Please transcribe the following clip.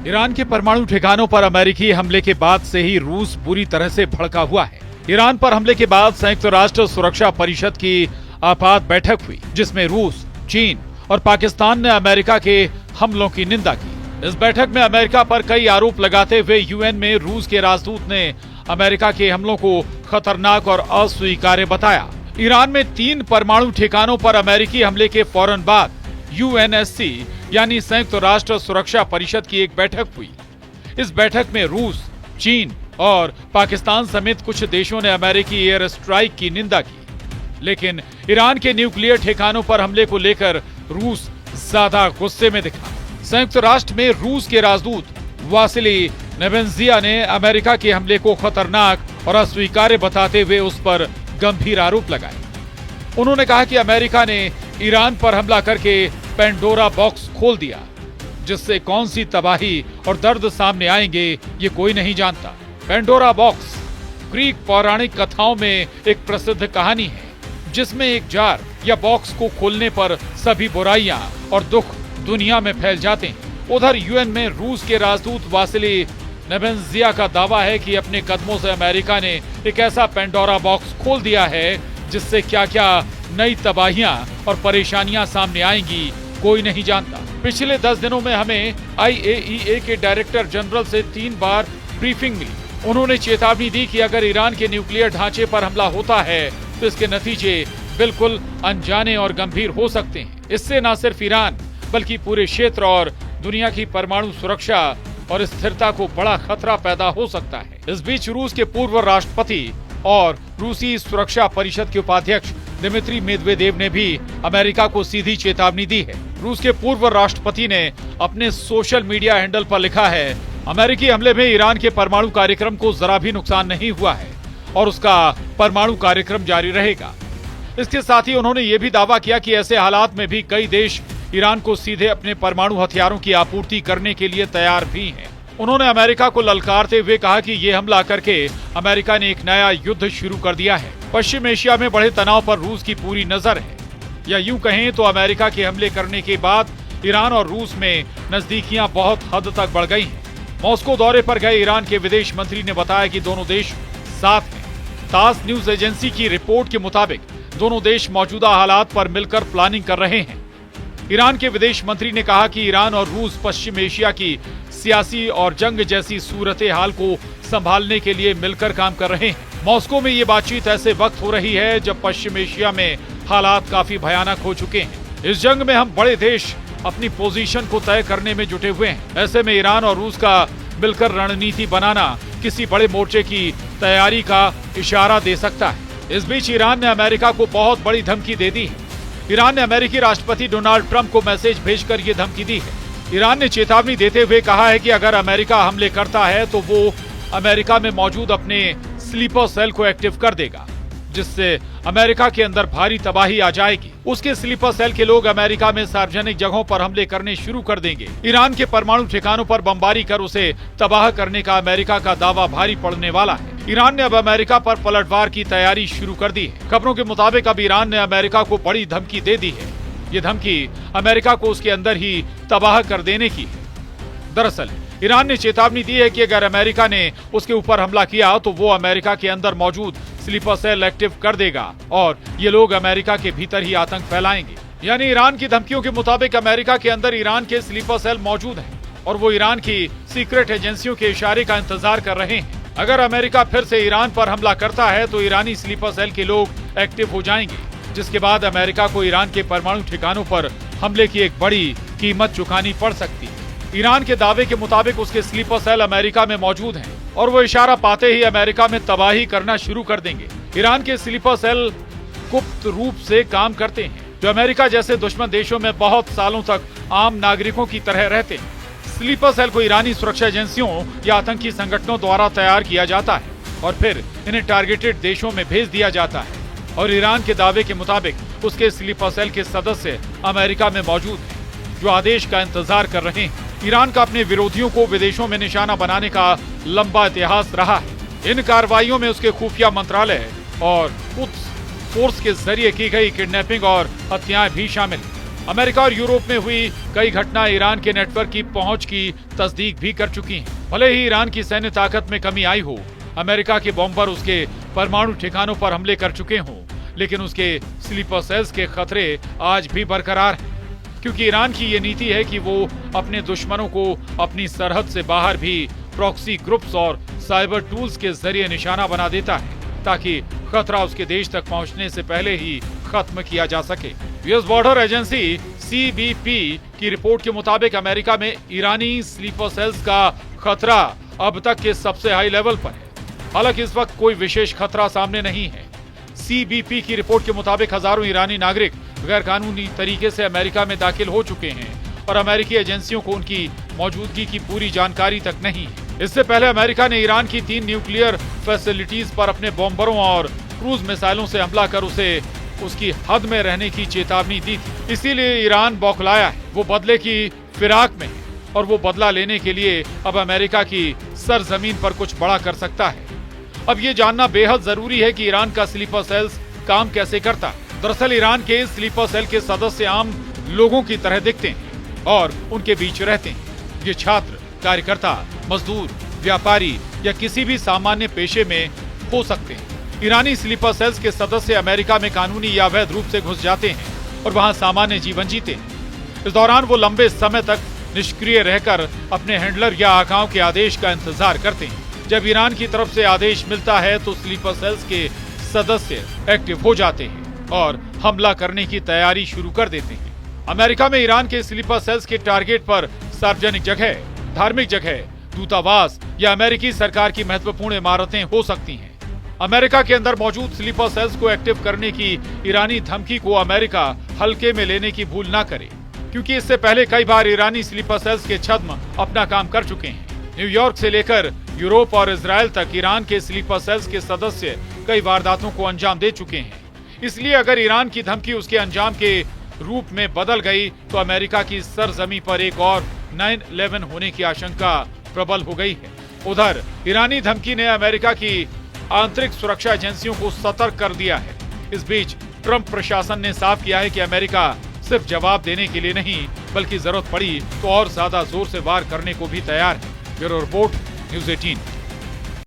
Iran के परमाणु ठिकानों पर अमेरिकी हमले के बाद से ही रूस बुरी तरह से भड़का हुआ है। ईरान पर हमले के बाद संयुक्त राष्ट्र सुरक्षा परिषद की आपात बैठक हुई, जिसमें रूस, चीन और पाकिस्तान ने अमेरिका के हमलों की निंदा की। इस बैठक में अमेरिका पर कई आरोप लगाते हुए यूएन में रूस के राजदूत ने अमेरिका के हमलों को खतरनाक और अस्वीकार्य बताया। ईरान में 3 परमाणु ठिकानों पर अमेरिकी हमले के फौरन बाद यूएनएससी यानी संयुक्त राष्ट्र सुरक्षा परिषद की एक बैठक हुई। इस बैठक में रूस, चीन और पाकिस्तान समेत कुछ देशों ने अमेरिकी एयर स्ट्राइक की निंदा की, लेकिन ईरान के न्यूक्लियर ठिकानों पर हमले को लेकर रूस ज्यादा गुस्से में दिखा। संयुक्त राष्ट्र में रूस के राजदूत वासिली नेबेंजिया ने अमेरिका के हमले को खतरनाक और अस्वीकार्य बताते हुए उस पर गंभीर आरोप लगाए। उन्होंने कहा कि अमेरिका ने ईरान पर हमला करके पेंडोरा बॉक्स खोल दिया, जिससे कौन सी तबाही और दर्द सामने आएंगे ये कोई नहीं जानता। पेंडोरा बॉक्स ग्रीक पौराणिक कथाओं में एक प्रसिद्ध कहानी है, जिसमें एक जार या बॉक्स को खोलने पर सभी बुराइयां और दुख दुनिया में फैल जाते हैं। उधर यूएन में रूस के राजदूत वासिली नेबेंजिया का दावा है कि अपने कदमों से अमेरिका ने एक ऐसा पेंडोरा बॉक्स खोल दिया है जिससे क्या क्या नई तबाहियां और परेशानियां सामने आएंगी कोई नहीं जानता। पिछले 10 दिनों में हमें IAEA के डायरेक्टर जनरल से 3 बार ब्रीफिंग मिली। उन्होंने चेतावनी दी कि अगर ईरान के न्यूक्लियर ढांचे पर हमला होता है तो इसके नतीजे बिल्कुल अनजाने और गंभीर हो सकते हैं। इससे न सिर्फ ईरान बल्कि पूरे क्षेत्र और दुनिया की परमाणु सुरक्षा और स्थिरता को बड़ा खतरा पैदा हो सकता है। इस बीच रूस के पूर्व राष्ट्रपति और रूसी सुरक्षा परिषद के उपाध्यक्ष दिमित्री मेदवेदेव ने भी अमेरिका को सीधी चेतावनी दी है। रूस के पूर्व राष्ट्रपति ने अपने सोशल मीडिया हैंडल पर लिखा है, अमेरिकी हमले में ईरान के परमाणु कार्यक्रम को जरा भी नुकसान नहीं हुआ है और उसका परमाणु कार्यक्रम जारी रहेगा। इसके साथ ही उन्होंने ये भी दावा किया कि ऐसे हालात में भी कई देश ईरान को सीधे अपने परमाणु हथियारों की आपूर्ति करने के लिए तैयार भी हैं। उन्होंने अमेरिका को ललकारते हुए कहा कि ये हमला करके अमेरिका ने एक नया युद्ध शुरू कर दिया है। पश्चिम एशिया में बढ़े तनाव पर रूस की पूरी नजर है, या यूं कहें तो अमेरिका के हमले करने के बाद ईरान और रूस में नजदीकियां बहुत हद तक बढ़ गई हैं। मॉस्को दौरे पर गए ईरान के विदेश मंत्री ने बताया कि दोनों देश साथ हैं। तास न्यूज एजेंसी की रिपोर्ट के मुताबिक दोनों देश मौजूदा हालात पर मिलकर प्लानिंग कर रहे हैं। ईरान के विदेश मंत्री ने कहा कि ईरान और रूस पश्चिम एशिया की सियासी और जंग जैसी सूरत हाल को संभालने के लिए मिलकर काम कर रहे हैं। मॉस्को में ये बातचीत ऐसे वक्त हो रही है जब पश्चिम एशिया में हालात काफी भयानक हो चुके हैं। इस जंग में हम बड़े देश अपनी पोजीशन को तय करने में जुटे हुए हैं। ऐसे में ईरान और रूस का मिलकर रणनीति बनाना किसी बड़े मोर्चे की तैयारी का इशारा दे सकता है। इस बीच ईरान ने अमेरिका को बहुत बड़ी धमकी दे दी है। ईरान ने अमेरिकी राष्ट्रपति डोनाल्ड ट्रंप को मैसेज भेजकर ये धमकी दी है। ईरान ने चेतावनी देते हुए कहा है कि अगर अमेरिका हमले करता है तो वो अमेरिका में मौजूद अपने स्लीपर सेल को एक्टिव कर देगा, जिससे अमेरिका के अंदर भारी तबाही आ जाएगी। उसके स्लीपर सेल के लोग अमेरिका में सार्वजनिक जगहों पर हमले करने शुरू कर देंगे। ईरान के परमाणु ठिकानों पर बमबारी कर उसे तबाह करने का अमेरिका का दावा भारी पड़ने वाला है। ईरान ने अब अमेरिका पर पलटवार की तैयारी शुरू कर दी है। खबरों के मुताबिक अब ईरान ने अमेरिका को बड़ी धमकी दे दी है। ये धमकी अमेरिका को उसके अंदर ही तबाह कर देने की है। दरअसल ईरान ने चेतावनी दी है कि अगर अमेरिका ने उसके ऊपर हमला किया तो वो अमेरिका के अंदर मौजूद स्लीपर सेल एक्टिव कर देगा और ये लोग अमेरिका के भीतर ही आतंक फैलाएंगे। यानी ईरान की धमकियों के मुताबिक अमेरिका के अंदर ईरान के स्लीपर सेल मौजूद हैं और वो ईरान की सीक्रेट एजेंसियों के इशारे का इंतजार कर रहे हैं। अगर अमेरिका फिर से ईरान पर हमला करता है तो ईरानी स्लीपर सेल के लोग एक्टिव हो जाएंगे, जिसके बाद अमेरिका को ईरान के परमाणु ठिकानों पर हमले की एक बड़ी कीमत चुकानी पड़ सकती है। ईरान के दावे के मुताबिक उसके स्लीपर सेल अमेरिका में मौजूद हैं और वो इशारा पाते ही अमेरिका में तबाही करना शुरू कर देंगे। ईरान के स्लीपर सेल गुप्त रूप से काम करते हैं, जो अमेरिका जैसे दुश्मन देशों में बहुत सालों तक आम नागरिकों की तरह रहते हैं। स्लीपर सेल को ईरानी सुरक्षा एजेंसियों या आतंकी संगठनों द्वारा तैयार किया जाता है और फिर इन्हें टारगेटेड देशों में भेज दिया जाता है और ईरान के दावे के मुताबिक उसके स्लीपर सेल के सदस्य अमेरिका में मौजूद हैं, जो आदेश का इंतजार कर रहे हैं। ईरान का अपने विरोधियों को विदेशों में निशाना बनाने का लंबा इतिहास रहा है। इन कार्रवाइयों में उसके खुफिया मंत्रालय और कुछ फोर्स के जरिए की गई किडनैपिंग और हत्याएं भी शामिल। अमेरिका और यूरोप में हुई कई घटनाएं ईरान के नेटवर्क की पहुंच की तस्दीक भी कर चुकी हैं। भले ही ईरान की सैन्य ताकत में कमी आई हो, अमेरिका के बॉम्बर उसके परमाणु ठिकानों पर हमले कर चुके हों, लेकिन उसके स्लीपर सेल्स के खतरे आज भी बरकरार हैं, क्योंकि ईरान की ये नीति है कि वो अपने दुश्मनों को अपनी सरहद से बाहर भी प्रॉक्सी ग्रुप्स और साइबर टूल्स के जरिए निशाना बना देता है, ताकि खतरा उसके देश तक पहुंचने से पहले ही खत्म किया जा सके। यूएस बॉर्डर एजेंसी सीबीपी की रिपोर्ट के मुताबिक अमेरिका में ईरानी स्लीपर सेल्स का खतरा अब तक के सबसे हाई लेवल पर है। हालांकि इस वक्त कोई विशेष खतरा सामने नहीं है। सीबीपी की रिपोर्ट के मुताबिक हजारों ईरानी नागरिक गैर कानूनी तरीके से अमेरिका में दाखिल हो चुके हैं और अमेरिकी एजेंसियों को उनकी मौजूदगी की पूरी जानकारी तक नहीं है। इससे पहले अमेरिका ने ईरान की 3 न्यूक्लियर फैसिलिटीज पर अपने बॉम्बरों और क्रूज मिसाइलों से हमला कर उसे उसकी हद में रहने की चेतावनी दी थी। इसीलिए ईरान बौखलाया है, वो बदले की फिराक में है और वो बदला लेने के लिए अब अमेरिका की सरजमीन पर कुछ बड़ा कर सकता है। अब ये जानना बेहद जरूरी है कि ईरान का स्लीपर सेल्स काम कैसे करता है। दरअसल ईरान के स्लीपर सेल के सदस्य आम लोगों की तरह दिखते हैं और उनके बीच रहते हैं। ये छात्र, कार्यकर्ता, मजदूर, व्यापारी या किसी भी सामान्य पेशे में हो सकते हैं। ईरानी स्लीपर सेल्स के सदस्य अमेरिका में कानूनी या अवैध रूप से घुस जाते हैं और वहां सामान्य जीवन जीते हैं। इस दौरान वो लंबे समय तक निष्क्रिय रहकर अपने हैंडलर या आकाओं के आदेश का इंतजार करते हैं। जब ईरान की तरफ से आदेश मिलता है तो स्लीपर सेल्स के सदस्य एक्टिव हो जाते हैं और हमला करने की तैयारी शुरू कर देते हैं। अमेरिका में ईरान के स्लीपर सेल्स के टारगेट पर सार्वजनिक जगह, धार्मिक जगह, दूतावास या अमेरिकी सरकार की महत्वपूर्ण इमारतें हो सकती हैं। अमेरिका के अंदर मौजूद स्लीपर सेल्स को एक्टिव करने की ईरानी धमकी को अमेरिका हल्के में लेने की भूल न करे, क्योंकि इससे पहले कई बार ईरानी स्लीपर सेल्स के छद्म अपना काम कर चुके हैं। न्यूयॉर्क से लेकर यूरोप और इजराइल तक ईरान के स्लीपर सेल्स के सदस्य कई वारदातों को अंजाम दे चुके हैं। इसलिए अगर ईरान की धमकी उसके अंजाम के रूप में बदल गई तो अमेरिका की सरजमी पर एक और 9/11 होने की आशंका प्रबल हो गई है। उधर ईरानी धमकी ने अमेरिका की आंतरिक सुरक्षा एजेंसियों को सतर्क कर दिया है। इस बीच ट्रंप प्रशासन ने साफ किया है कि अमेरिका सिर्फ जवाब देने के लिए नहीं, बल्कि जरूरत पड़ी तो और ज्यादा जोर से वार करने को भी तैयार है। Bureau report, news 18।